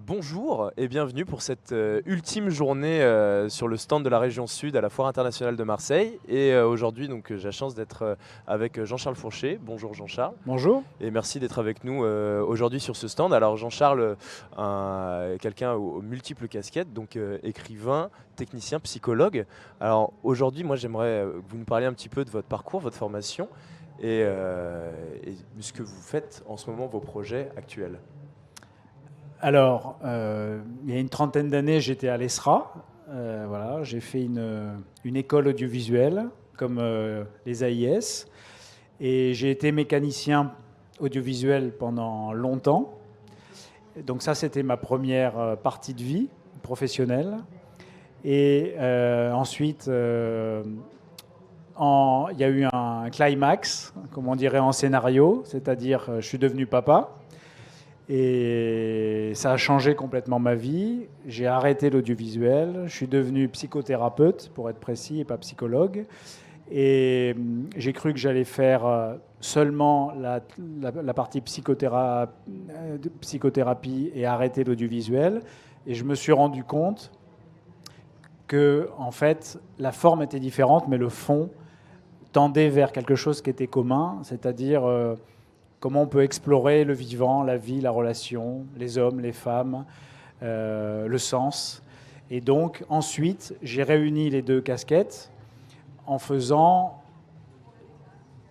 Bonjour et bienvenue pour cette ultime journée sur le stand de la région Sud à la Foire internationale de Marseille. Et aujourd'hui, j'ai la chance d'être avec Jean-Charles Fourchet. Bonjour Jean-Charles. Bonjour. Et merci d'être avec nous aujourd'hui sur ce stand. Alors Jean-Charles, quelqu'un aux multiples casquettes, donc écrivain, technicien, psychologue. Alors aujourd'hui, moi j'aimerais que vous nous parliez un petit peu de votre parcours, votre formation et ce que vous faites en ce moment, vos projets actuels. Alors, il y a une trentaine d'années, j'étais à l'ESRA. Voilà, j'ai fait une école audiovisuelle, comme les AIS. Et j'ai été mécanicien audiovisuel pendant longtemps. Donc ça, c'était ma première partie de vie professionnelle. Et ensuite, il y a eu un climax, comme on dirait en scénario, c'est-à-dire je suis devenu papa. Et ça a changé complètement ma vie. J'ai arrêté l'audiovisuel. Je suis devenu psychothérapeute, pour être précis, et pas psychologue. Et j'ai cru que j'allais faire seulement la partie psychothérapie et arrêter l'audiovisuel. Et je me suis rendu compte que, en fait, la forme était différente, mais le fond tendait vers quelque chose qui était commun, c'est-à-dire comment on peut explorer le vivant, la vie, la relation, les hommes, les femmes, le sens. Et donc, ensuite, j'ai réuni les deux casquettes en faisant,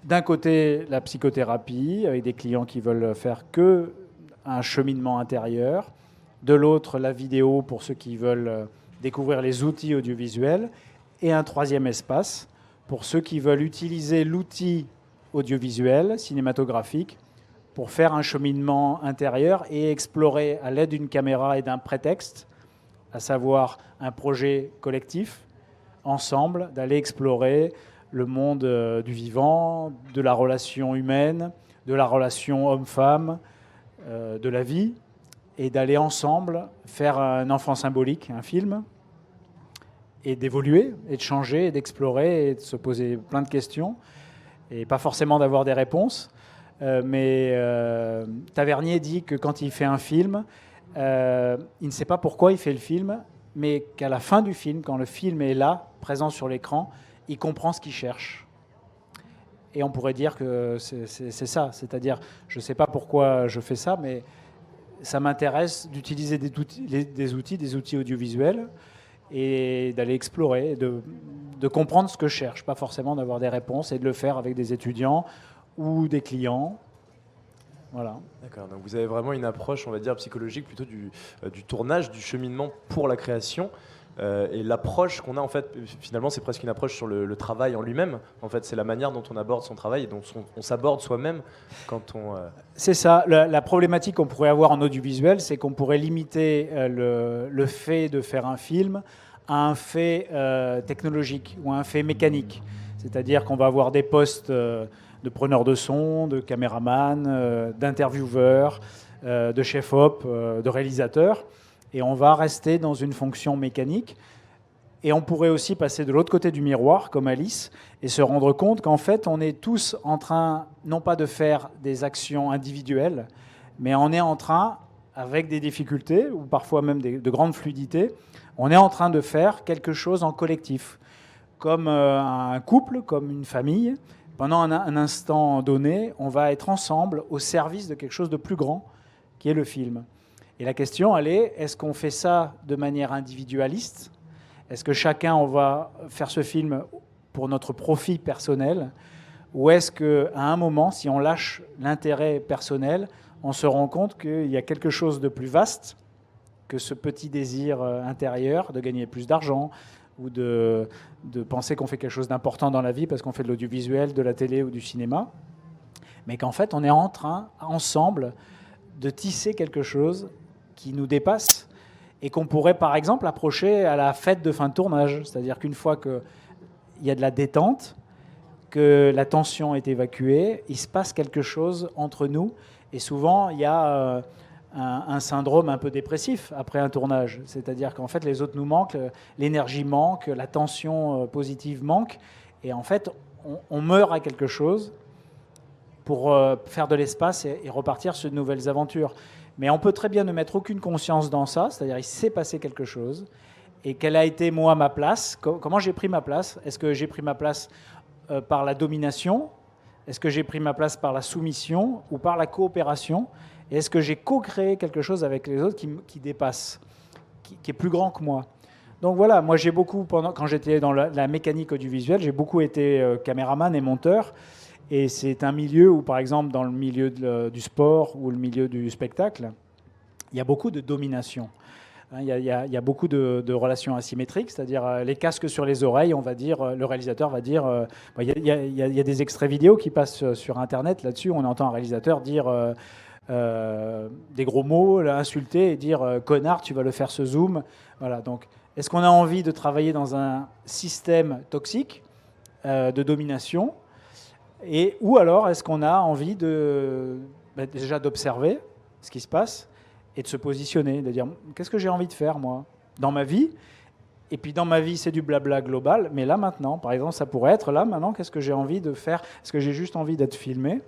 d'un côté, la psychothérapie, avec des clients qui veulent faire que un cheminement intérieur, de l'autre, la vidéo pour ceux qui veulent découvrir les outils audiovisuels, et un troisième espace pour ceux qui veulent utiliser l'outil audiovisuel, cinématographique, pour faire un cheminement intérieur et explorer à l'aide d'une caméra et d'un prétexte, à savoir un projet collectif, ensemble, d'aller explorer le monde du vivant, de la relation humaine, de la relation homme-femme, de la vie, et d'aller ensemble faire un enfant symbolique, un film, et d'évoluer, et de changer, et d'explorer, et de se poser plein de questions, et pas forcément d'avoir des réponses. Mais Tavernier dit que quand il fait un film, il ne sait pas pourquoi il fait le film, mais qu'à la fin du film, quand le film est là, présent sur l'écran, il comprend ce qu'il cherche. Et on pourrait dire que c'est ça, c'est-à-dire, je ne sais pas pourquoi je fais ça, mais ça m'intéresse d'utiliser des outils audiovisuels, et d'aller explorer, de comprendre ce que je cherche, pas forcément d'avoir des réponses, et de le faire avec des étudiants ou des clients. Voilà. D'accord, donc vous avez vraiment une approche, on va dire, psychologique plutôt du tournage, du cheminement pour la création. Et l'approche qu'on a, en fait, finalement, c'est presque une approche sur le travail en lui-même. En fait, c'est la manière dont on aborde son travail et dont on s'aborde soi-même quand on... C'est ça. La problématique qu'on pourrait avoir en audiovisuel, c'est qu'on pourrait limiter le fait de faire un film à un fait technologique ou à un fait mécanique. C'est-à-dire qu'on va avoir des postes de preneurs de son, de caméraman, d'intervieweurs, de chef-op, de réalisateurs. Et on va rester dans une fonction mécanique. Et on pourrait aussi passer de l'autre côté du miroir, comme Alice, et se rendre compte qu'en fait, on est tous en train, non pas de faire des actions individuelles, mais on est en train, avec des difficultés, ou parfois même de grandes fluidités, on est en train de faire quelque chose en collectif, comme un couple, comme une famille. Pendant un instant donné, on va être ensemble au service de quelque chose de plus grand, qui est le film. Et la question, elle est, est-ce qu'on fait ça de manière individualiste ? Est-ce que chacun, on va faire ce film pour notre profit personnel ? Ou est-ce qu'à un moment, si on lâche l'intérêt personnel, on se rend compte qu'il y a quelque chose de plus vaste que ce petit désir intérieur de gagner plus d'argent ou de penser qu'on fait quelque chose d'important dans la vie parce qu'on fait de l'audiovisuel, de la télé ou du cinéma, mais qu'en fait, on est en train, ensemble, de tisser quelque chose qui nous dépasse et qu'on pourrait, par exemple, approcher à la fête de fin de tournage. C'est-à-dire qu'une fois qu'il y a de la détente, que la tension est évacuée, il se passe quelque chose entre nous. Et souvent, il y a un syndrome un peu dépressif après un tournage. C'est-à-dire qu'en fait, les autres nous manquent, l'énergie manque, la tension positive manque. Et en fait, on meurt à quelque chose pour faire de l'espace et repartir sur de nouvelles aventures. Mais on peut très bien ne mettre aucune conscience dans ça, c'est-à-dire il s'est passé quelque chose. Et quelle a été, moi, ma place? Comment j'ai pris ma place? Est-ce que j'ai pris ma place par la domination? Est-ce que j'ai pris ma place par la soumission ou par la coopération? Et est-ce que j'ai co-créé quelque chose avec les autres qui dépasse, qui est plus grand que moi? Donc voilà, moi j'ai beaucoup, quand j'étais dans la mécanique audiovisuelle, j'ai beaucoup été caméraman et monteur. Et c'est un milieu où, par exemple, dans le milieu du sport ou le milieu du spectacle, il y a beaucoup de domination. Il y a beaucoup de relations asymétriques, c'est-à-dire les casques sur les oreilles, on va dire, le réalisateur va dire... il y a des extraits vidéo qui passent sur Internet là-dessus, on entend un réalisateur dire des gros mots, insulter et dire « connard, tu vas le faire ce zoom ». Voilà, donc est-ce qu'on a envie de travailler dans un système toxique de domination ou alors est-ce qu'on a envie déjà d'observer ce qui se passe et de se positionner, de dire qu'est-ce que j'ai envie de faire moi dans ma vie? Et puis dans ma vie c'est du blabla global, mais là maintenant, par exemple, ça pourrait être là maintenant, qu'est-ce que j'ai envie de faire? Est-ce que j'ai juste envie d'être filmé?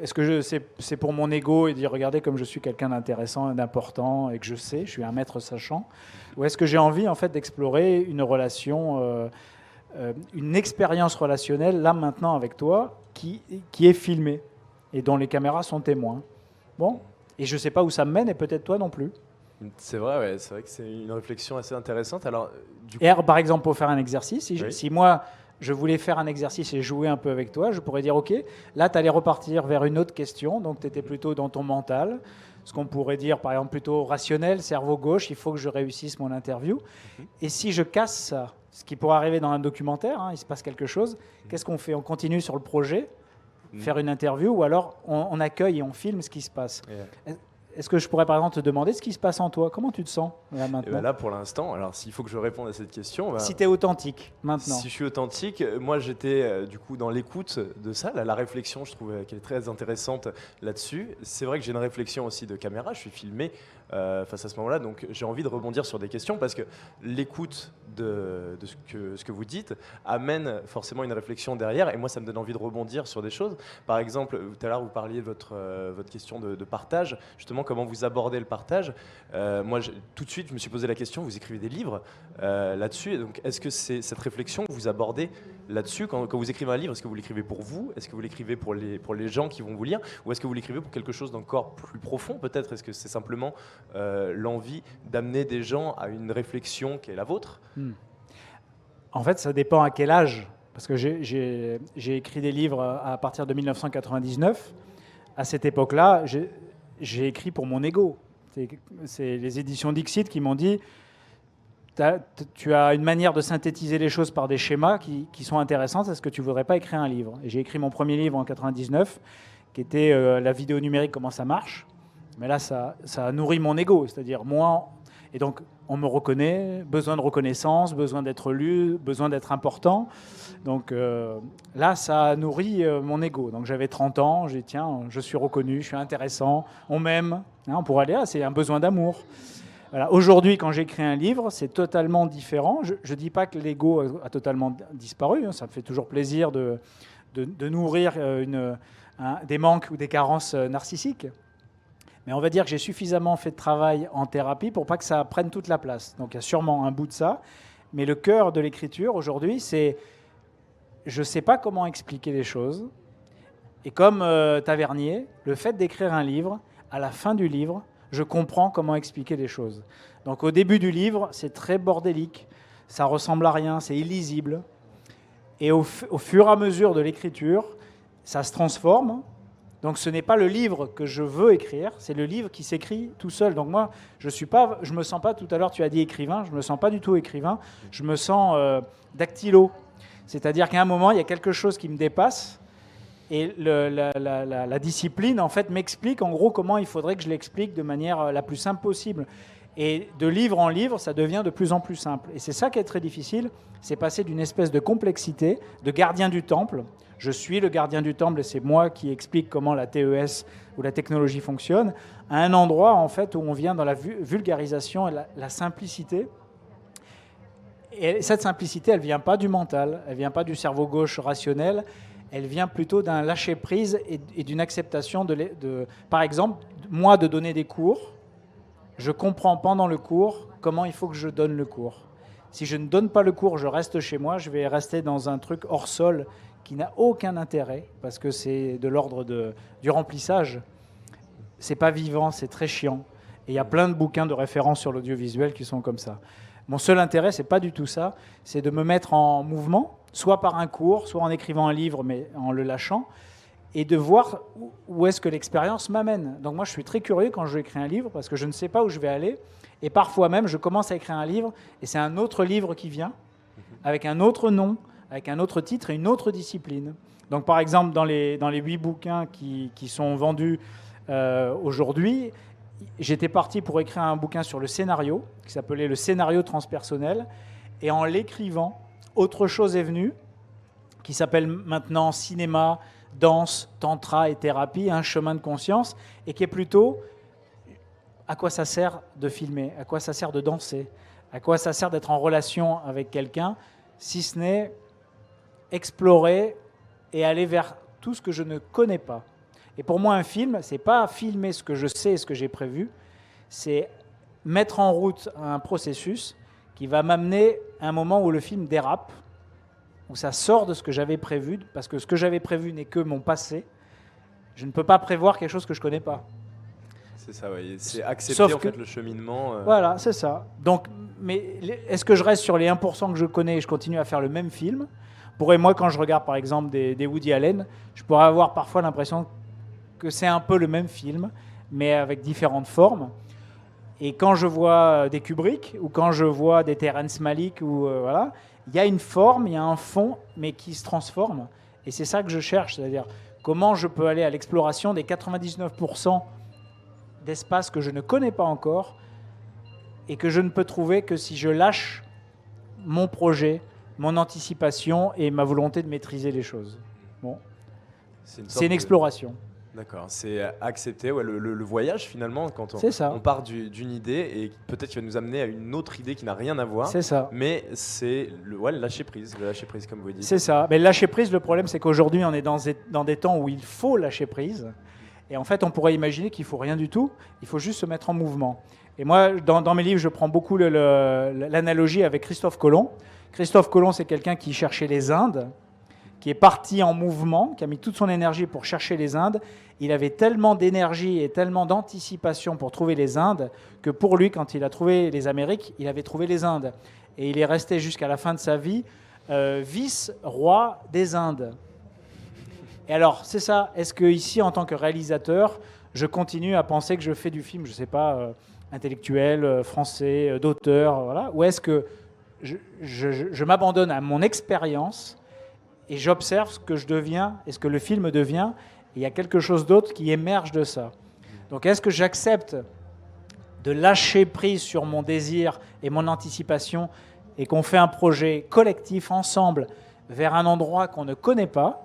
Est-ce que c'est pour mon ego et dire regardez comme je suis quelqu'un d'intéressant et d'important et que je suis un maître sachant? Ou est-ce que j'ai envie en fait d'explorer une relation, une expérience relationnelle là maintenant avec toi qui est filmée et dont les caméras sont témoins? Bon. Et je ne sais pas où ça me mène, et peut-être toi non plus. C'est vrai, ouais, c'est vrai que c'est une réflexion assez intéressante. Alors, du coup... Et par exemple, pour faire un exercice, si moi, je voulais faire un exercice et jouer un peu avec toi, je pourrais dire, OK, là, tu allais repartir vers une autre question, donc tu étais plutôt dans ton mental, ce qu'on pourrait dire, par exemple, plutôt rationnel, cerveau gauche, il faut que je réussisse mon interview. Et si je casse ça, ce qui pourrait arriver dans un documentaire, il se passe quelque chose, qu'est-ce qu'on fait? On continue sur le projet, faire une interview, ou alors on accueille et on filme ce qui se passe. Est-ce que je pourrais par exemple te demander ce qui se passe en toi? Comment tu te sens là maintenant? Là pour l'instant, alors s'il faut que je réponde à cette question... si tu es authentique maintenant. Si je suis authentique, moi j'étais du coup dans l'écoute de ça, la réflexion, je trouve qu'elle est très intéressante là-dessus. C'est vrai que j'ai une réflexion aussi de caméra, je suis filmé face à ce moment-là, donc j'ai envie de rebondir sur des questions parce que l'écoute de ce que vous dites amène forcément une réflexion derrière et moi ça me donne envie de rebondir sur des choses. Par exemple, tout à l'heure vous parliez de votre question de partage, justement comment vous abordez le partage. Moi tout de suite je me suis posé la question, vous écrivez des livres là-dessus, donc est-ce que c'est cette réflexion que vous abordez là-dessus quand vous écrivez un livre? Est-ce que vous l'écrivez pour vous? Est-ce que vous l'écrivez pour les gens qui vont vous lire? Ou est-ce que vous l'écrivez pour quelque chose d'encore plus profond peut-être? Est-ce que c'est simplement l'envie d'amener des gens à une réflexion qui est la vôtre? En fait, ça dépend à quel âge. Parce que j'ai écrit des livres à partir de 1999. À cette époque-là, j'ai écrit pour mon ego. C'est les éditions Dixit qui m'ont dit tu as une manière de synthétiser les choses par des schémas qui sont intéressantes. Est-ce que tu ne voudrais pas écrire un livre? Et j'ai écrit mon premier livre en 99, qui était la vidéo numérique, comment ça marche. Mais là, ça a nourri mon ego, c'est-à-dire moi. Et donc, on me reconnaît, besoin de reconnaissance, besoin d'être lu, besoin d'être important. Donc là, ça a nourri mon ego. Donc j'avais 30 ans, j'ai dit tiens, je suis reconnu, je suis intéressant, on m'aime. On pourrait aller là, c'est un besoin d'amour. Voilà. Aujourd'hui, quand j'écris un livre, c'est totalement différent. Je ne dis pas que l'ego a totalement disparu. Ça me fait toujours plaisir de nourrir des manques ou des carences narcissiques. Mais on va dire que j'ai suffisamment fait de travail en thérapie pour pas que ça prenne toute la place. Donc il y a sûrement un bout de ça. Mais le cœur de l'écriture aujourd'hui, c'est je ne sais pas comment expliquer les choses. Et comme Tavernier, le fait d'écrire un livre, à la fin du livre, je comprends comment expliquer les choses. Donc au début du livre, c'est très bordélique, ça ressemble à rien, c'est illisible. Et au fur et à mesure de l'écriture, ça se transforme. Donc ce n'est pas le livre que je veux écrire, c'est le livre qui s'écrit tout seul. Donc moi, je me sens pas, tout à l'heure tu as dit écrivain, je me sens pas du tout écrivain, je me sens dactylo. C'est-à-dire qu'à un moment, il y a quelque chose qui me dépasse et la discipline en fait m'explique en gros comment il faudrait que je l'explique de manière la plus simple possible. Et de livre en livre, ça devient de plus en plus simple. Et c'est ça qui est très difficile, c'est passer d'une espèce de complexité, de gardien du temple. Je suis le gardien du temple et c'est moi qui explique comment la TES ou la technologie fonctionne, à un endroit en fait où on vient dans la vulgarisation et la simplicité. Et cette simplicité, elle ne vient pas du mental, elle ne vient pas du cerveau gauche rationnel, elle vient plutôt d'un lâcher-prise et d'une acceptation par exemple, moi de donner des cours, je comprends pendant le cours comment il faut que je donne le cours. Si je ne donne pas le cours, je reste chez moi, je vais rester dans un truc hors sol qui n'a aucun intérêt, parce que c'est de l'ordre du remplissage. C'est pas vivant, c'est très chiant. Et il y a plein de bouquins de référence sur l'audiovisuel qui sont comme ça. Mon seul intérêt, c'est pas du tout ça, c'est de me mettre en mouvement, soit par un cours, soit en écrivant un livre, mais en le lâchant, et de voir où est-ce que l'expérience m'amène. Donc moi, je suis très curieux quand je écris un livre, parce que je ne sais pas où je vais aller, et parfois même, je commence à écrire un livre, et c'est un autre livre qui vient, avec un autre nom, avec un autre titre et une autre discipline. Donc par exemple, dans les 8 bouquins qui sont vendus aujourd'hui, j'étais parti pour écrire un bouquin sur le scénario, qui s'appelait Le scénario transpersonnel, et en l'écrivant, autre chose est venue, qui s'appelle maintenant cinéma, danse, tantra et thérapie, un chemin de conscience, et qui est plutôt à quoi ça sert de filmer, à quoi ça sert de danser, à quoi ça sert d'être en relation avec quelqu'un, si ce n'est explorer et aller vers tout ce que je ne connais pas. Et pour moi, un film, c'est pas filmer ce que je sais et ce que j'ai prévu, c'est mettre en route un processus qui va m'amener à un moment où le film dérape, où ça sort de ce que j'avais prévu, parce que ce que j'avais prévu n'est que mon passé. Je ne peux pas prévoir quelque chose que je connais pas. C'est ça, oui. C'est accepter en fait le cheminement. Voilà, c'est ça. Donc, mais est-ce que je reste sur les 1% que je connais et je continue à faire le même film ? Moi, quand je regarde par exemple des Woody Allen, je pourrais avoir parfois l'impression que c'est un peu le même film, mais avec différentes formes. Et quand je vois des Kubrick, ou quand je vois des Terrence Malick, voilà, il y a une forme, il y a un fond, mais qui se transforme. Et c'est ça que je cherche, c'est-à-dire comment je peux aller à l'exploration des 99% d'espaces que je ne connais pas encore et que je ne peux trouver que si je lâche mon projet, mon anticipation et ma volonté de maîtriser les choses. Bon. C'est une exploration. D'accord, c'est accepter le voyage finalement quand on part d'une idée et peut-être qu'il va nous amener à une autre idée qui n'a rien à voir. C'est ça. Mais c'est le lâcher prise comme vous dites. C'est ça. Mais le lâcher prise, le problème c'est qu'aujourd'hui on est dans des temps où il faut lâcher prise. Et en fait on pourrait imaginer qu'il ne faut rien du tout, il faut juste se mettre en mouvement. Et moi dans mes livres je prends beaucoup l'analogie avec Christophe Colomb. Christophe Colomb c'est quelqu'un qui cherchait les Indes, qui est parti en mouvement, qui a mis toute son énergie pour chercher les Indes. Il avait tellement d'énergie et tellement d'anticipation pour trouver les Indes que pour lui, quand il a trouvé les Amériques, il avait trouvé les Indes. Et il est resté jusqu'à la fin de sa vie vice-roi des Indes. Et alors, c'est ça. Est-ce que ici, en tant que réalisateur, je continue à penser que je fais du film, je ne sais pas, intellectuel, français, d'auteur, voilà, ou est-ce que je m'abandonne à mon expérience et j'observe ce que je deviens et ce que le film devient, et il y a quelque chose d'autre qui émerge de ça. Donc est-ce que j'accepte de lâcher prise sur mon désir et mon anticipation et qu'on fait un projet collectif ensemble vers un endroit qu'on ne connaît pas ?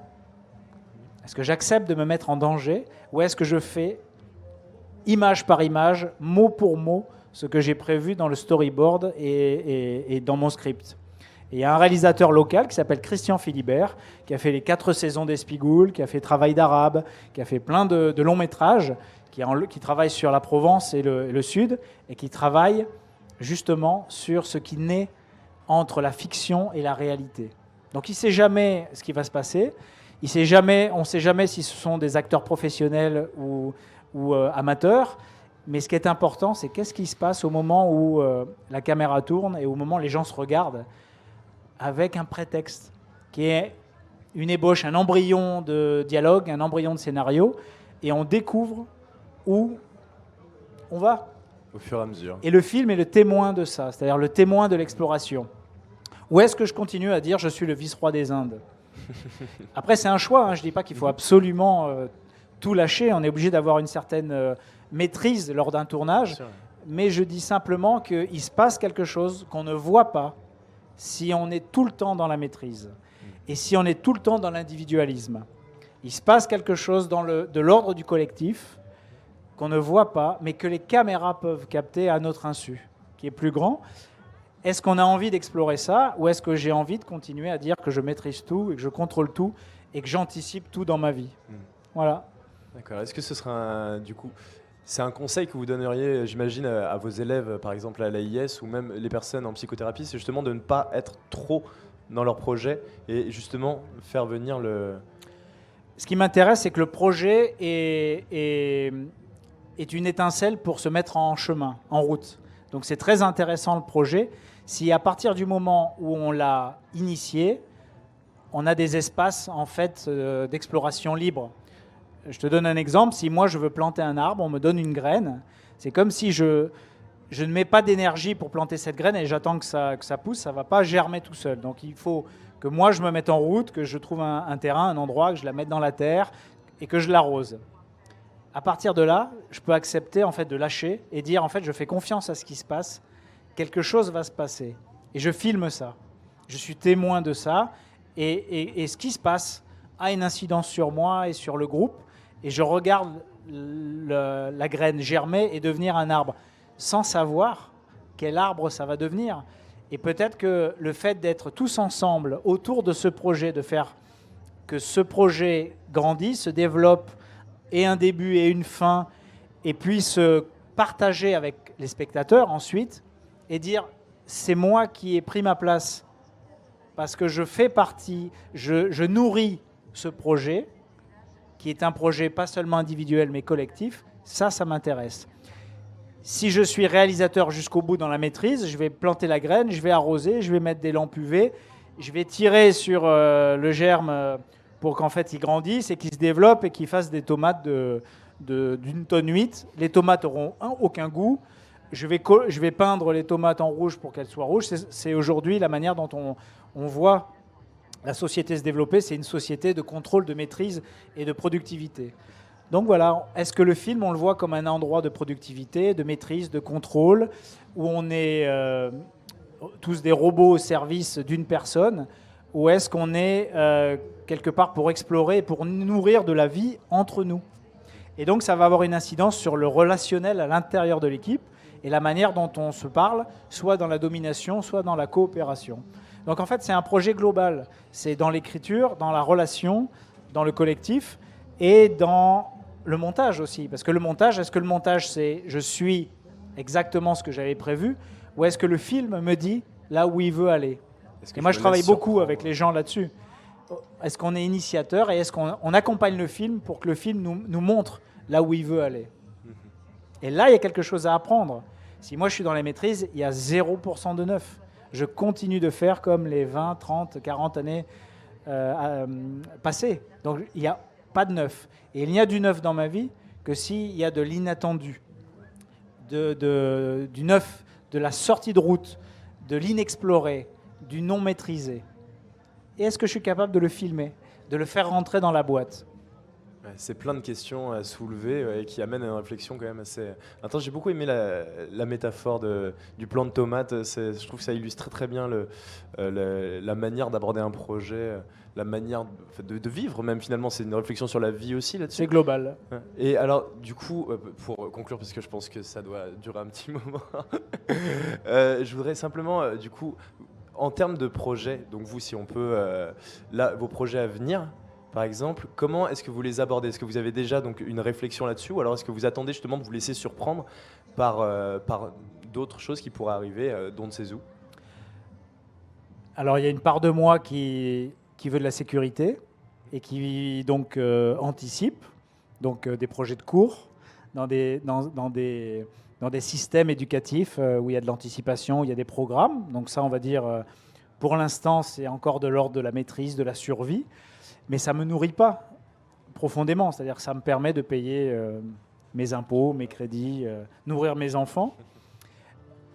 Est-ce que j'accepte de me mettre en danger, ou est-ce que je fais image par image, mot pour mot, ce que j'ai prévu dans le storyboard et dans mon script ? Et il y a un réalisateur local qui s'appelle Christian Philibert, qui a fait les 4 saisons d'Espigoule, qui a fait Travail d'arabe, qui a fait plein de longs métrages, qui travaille sur la Provence et le Sud, et qui travaille justement sur ce qui naît entre la fiction et la réalité. Donc il ne sait jamais ce qui va se passer, on ne sait jamais si ce sont des acteurs professionnels ou amateurs, mais ce qui est important, c'est qu'est-ce qui se passe au moment où la caméra tourne et au moment où les gens se regardent, avec un prétexte qui est une ébauche, un embryon de dialogue, un embryon de scénario, et on découvre où on va. Au fur et à mesure. Et le film est le témoin de ça, c'est-à-dire le témoin de l'exploration. Ou est-ce que je continue à dire je suis le vice-roi des Indes ? Après, c'est un choix, hein. Je ne dis pas qu'il faut absolument tout lâcher, on est obligé d'avoir une certaine maîtrise lors d'un tournage, mais je dis simplement qu'il se passe quelque chose qu'on ne voit pas si on est tout le temps dans la maîtrise et si on est tout le temps dans l'individualisme. Il se passe quelque chose de l'ordre du collectif qu'on ne voit pas, mais que les caméras peuvent capter à notre insu, qui est plus grand. Est-ce qu'on a envie d'explorer ça, ou est-ce que j'ai envie de continuer à dire que je maîtrise tout et que je contrôle tout et que j'anticipe tout dans ma vie. Voilà. D'accord. Est-ce que ce sera du coup, c'est un conseil que vous donneriez, j'imagine, à vos élèves, par exemple à l'AIS ou même les personnes en psychothérapie, c'est justement de ne pas être trop dans leur projet et justement faire venir le... Ce qui m'intéresse, c'est que le projet est une étincelle pour se mettre en chemin, en route. Donc c'est très intéressant le projet. Si à partir du moment où on l'a initié, on a des espaces en fait d'exploration libre. Je te donne un exemple. Si moi je veux planter un arbre, on me donne une graine. C'est comme si je ne mets pas d'énergie pour planter cette graine et j'attends que ça pousse. Ça ne va pas germer tout seul. Donc il faut que moi je me mette en route, que je trouve un terrain, un endroit, que je la mette dans la terre et que je l'arrose. À partir de là, je peux accepter en fait de lâcher et dire en fait je fais confiance à ce qui se passe. Quelque chose va se passer et je filme ça. Je suis témoin de ça et ce qui se passe a une incidence sur moi et sur le groupe et je regarde la graine germer et devenir un arbre sans savoir quel arbre ça va devenir. Et peut-être que le fait d'être tous ensemble autour de ce projet, de faire que ce projet grandisse, se développe, ait un début et une fin, et puisse partager avec les spectateurs ensuite, et dire c'est moi qui ai pris ma place, parce que je fais partie, je nourris ce projet, qui est un projet pas seulement individuel mais collectif, ça m'intéresse. Si je suis réalisateur jusqu'au bout dans la maîtrise, je vais planter la graine, je vais arroser, je vais mettre des lampes UV, je vais tirer sur le germe pour qu'en fait il grandisse et qu'il se développe et qu'il fasse des tomates d'une tonne 8. Les tomates auront aucun goût. Je vais peindre les tomates en rouge pour qu'elles soient rouges. C'est aujourd'hui la manière dont on voit la société se développer. C'est une société de contrôle, de maîtrise et de productivité. Donc voilà, est-ce que le film, on le voit comme un endroit de productivité, de maîtrise, de contrôle, où on est tous des robots au service d'une personne, ou est-ce qu'on est quelque part pour explorer, pour nourrir de la vie entre nous? Et donc ça va avoir une incidence sur le relationnel à l'intérieur de l'équipe et la manière dont on se parle, soit dans la domination, soit dans la coopération. Donc en fait, c'est un projet global. C'est dans l'écriture, dans la relation, dans le collectif et dans le montage aussi. Parce que le montage, est-ce que le montage, c'est je suis exactement ce que j'avais prévu, ou est-ce que le film me dit là où il veut aller? Et moi, je travaille beaucoup avec les gens là-dessus. Est-ce qu'on est initiateur et est-ce qu'on accompagne le film pour que le film nous montre là où il veut aller? Et là, il y a quelque chose à apprendre. Si moi, je suis dans la maîtrise, il y a 0% de neuf. Je continue de faire comme les 20, 30, 40 années passées. Donc, il n'y a pas de neuf. Et il n'y a du neuf dans ma vie que s'il y a de l'inattendu, du neuf, de la sortie de route, de l'inexploré, du non maîtrisé. Et est-ce que je suis capable de le filmer, de le faire rentrer dans la boîte? C'est plein de questions à soulever et qui amènent à une réflexion quand même assez... Attends, j'ai beaucoup aimé la métaphore du plant de tomate. Je trouve que ça illustre très bien la manière d'aborder un projet, la manière de vivre même finalement. C'est une réflexion sur la vie aussi là-dessus. C'est global. Et alors, du coup, pour conclure, parce que je pense que ça doit durer un petit moment, je voudrais simplement, du coup, en termes de projet, donc vous, si on peut, là, vos projets à venir, par exemple, comment est-ce que vous les abordez? Est-ce que vous avez déjà donc, une réflexion là-dessus ou alors est-ce que vous attendez justement de vous laisser surprendre par d'autres choses qui pourraient arriver, d'on ne sait où? Alors, il y a une part de moi qui veut de la sécurité et qui donc anticipe donc, des projets de cours dans des systèmes éducatifs où il y a de l'anticipation, où il y a des programmes. Donc ça, on va dire, pour l'instant, c'est encore de l'ordre de la maîtrise, de la survie. Mais ça ne me nourrit pas profondément. C'est-à-dire que ça me permet de payer mes impôts, mes crédits, nourrir mes enfants.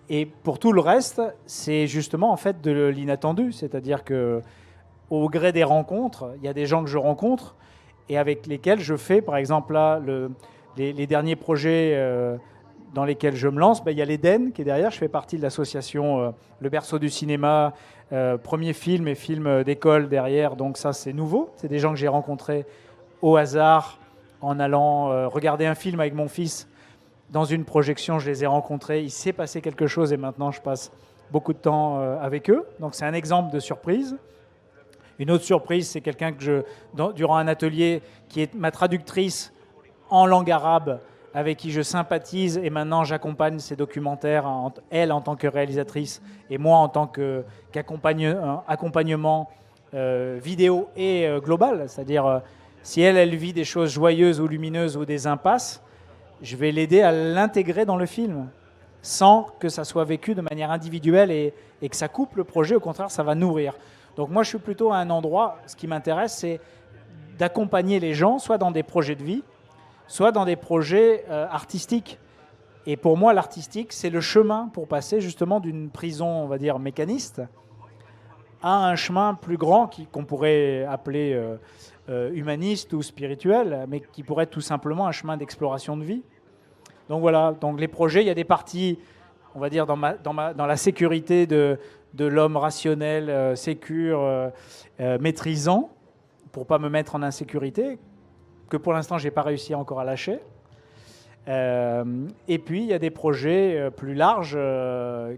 Et pour tout le reste, c'est justement en fait de l'inattendu. C'est-à-dire qu'au gré des rencontres, il y a des gens que je rencontre et avec lesquels je fais, par exemple, là, les derniers projets dans lesquels je me lance, il y a l'Éden qui est derrière. Je fais partie de l'association Le Berceau du cinéma, premier film et film d'école derrière. Donc ça, c'est nouveau. C'est des gens que j'ai rencontrés au hasard en allant regarder un film avec mon fils dans une projection. Je les ai rencontrés. Il s'est passé quelque chose et maintenant, je passe beaucoup de temps avec eux. Donc c'est un exemple de surprise. Une autre surprise, c'est quelqu'un que durant un atelier, qui est ma traductrice en langue arabe, avec qui je sympathise, et maintenant j'accompagne ses documentaires, elle en tant que réalisatrice, et moi en tant qu'accompagnement vidéo et global. C'est-à-dire, si elle vit des choses joyeuses ou lumineuses ou des impasses, je vais l'aider à l'intégrer dans le film, sans que ça soit vécu de manière individuelle et que ça coupe le projet. Au contraire, ça va nourrir. Donc moi, je suis plutôt à un endroit, ce qui m'intéresse, c'est d'accompagner les gens, soit dans des projets de vie, soit dans des projets artistiques. Et pour moi, l'artistique, c'est le chemin pour passer justement d'une prison, on va dire, mécaniste, à un chemin plus grand qu'on pourrait appeler humaniste ou spirituel, mais qui pourrait être tout simplement un chemin d'exploration de vie. Donc voilà, donc les projets, il y a des parties, on va dire, dans la sécurité de l'homme rationnel, sécure, maîtrisant, pour ne pas me mettre en insécurité, que pour l'instant, je n'ai pas réussi encore à lâcher. Et puis, il y a des projets plus larges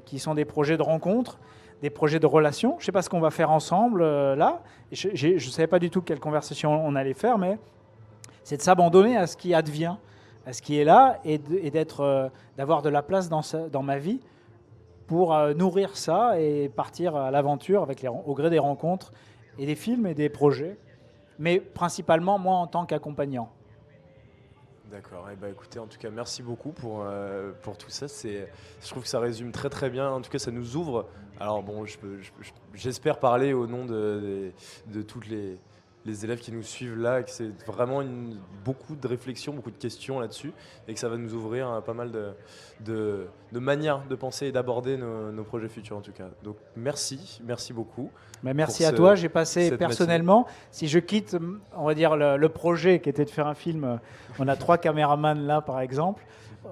qui sont des projets de rencontre, des projets de relations. Je ne sais pas ce qu'on va faire ensemble là. Je ne savais pas du tout quelle conversation on allait faire, mais c'est de s'abandonner à ce qui advient, à ce qui est là, et d'avoir de la place dans ma vie pour nourrir ça et partir à l'aventure au gré des rencontres et des films et des projets. Mais principalement, moi, en tant qu'accompagnant. D'accord. Écoutez, en tout cas, merci beaucoup pour tout ça. Je trouve que ça résume très très bien. En tout cas, ça nous ouvre. Alors bon, j'espère parler au nom de tous les élèves qui nous suivent là, que c'est vraiment beaucoup de réflexions, beaucoup de questions là-dessus, et que ça va nous ouvrir à pas mal de manières de penser et d'aborder nos projets futurs en tout cas. Donc merci beaucoup. Mais merci à toi. J'ai passé personnellement, si je quitte, on va dire, le projet qui était de faire un film, on a 3 caméramans là par exemple,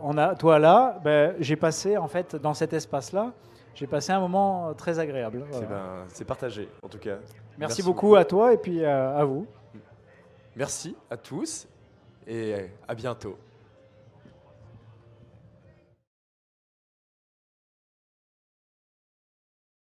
on a toi là, j'ai passé en fait dans cet espace-là, j'ai passé un moment très agréable. Voilà. C'est partagé en tout cas. Merci beaucoup à toi et puis à vous. Merci à tous et à bientôt.